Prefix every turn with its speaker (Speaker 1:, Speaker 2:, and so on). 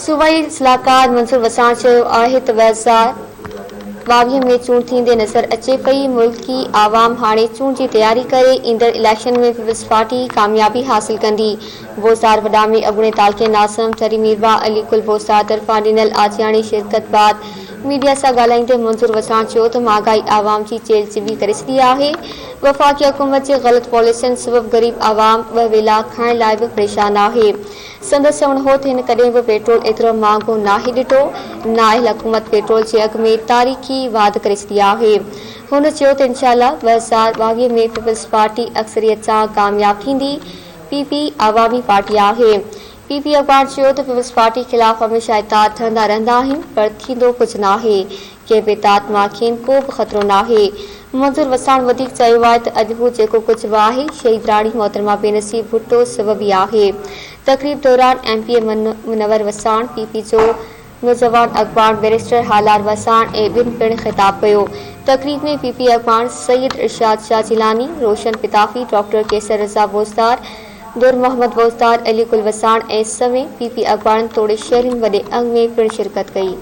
Speaker 1: सूबाई सलाहकार मंसूर वसाण चयो आहे त 2022 में चूंड थींदे नज़र अचे पई। मुल्की आवाम हाणे चूंड जी तैयारी करे ईंदड़ इलेक्शन में पीपल्स पार्टी कामयाबी हासिल कंदी। बोस्तार वडा में अॻूणे तालके नाज़िम तरी मीरवा अली कुल बोस्तार तरफ़ां ॾिनल आजियाणी शिरकत बाद मीडिया सां ॻाल्हाईंदे मंसूर वसाण चयो त महांगाई आवाम जी चेल चिबी करे छॾी आहे। वफ़ाक़ी हुकूमत जे ग़लत पॉलिसियुनि सबबि ग़रीब आवाम ॿ वेला खाइण लाइ बि परेशान आहे। संदसि चवणु हो त हिन कॾहिं बि पेट्रोल एतिरो महांगो नाहे ॾिठो। नाइल हुकूमत पेट्रोल जे अघ में तारीख़ी वाध करे छॾी आहे। हुन चयो त इंशाअल्लाह 2022 में पीपल्स पार्टी अक्सरियत सां कामयाब थींदी। पीपी आवामी पार्टी आहे। पीपी अखबार चयो त पीपल्स पार्टी ख़िलाफ़ हमेशह इताद ठहंदा रहंदा आहिनि, पर थींदो कुझु नाहे। कंहिं बि इताद मां खेनि को बि ख़तरो नाहे। मंसूर वसाण वधीक चयो आहे त अॼु हू जेको कुझु बि आहे शहीद राणी मोहतरमा बेनज़ीर भुट्टो सबबी आहे। तक़रीब दौरान एमपी मुनव्वर वसाण, पीपी जो नौजवान अखबार बैरिस्टर हालार वसाण ऐं ॿिनि पिणु ख़िताब कयो। तक़रीब में पीपी अखबार सैयद इरशाद शाह जिलानी, रोशन पिताफी, डॉक्टर कैसर रज़ा बोस्तार, दुर मोहम्मद बोस्तार, अली कुल वसाण ऐं समेत पीपी अखबारनि तोड़े शहरनि वॾे अंग में पिणु शिरकत कई।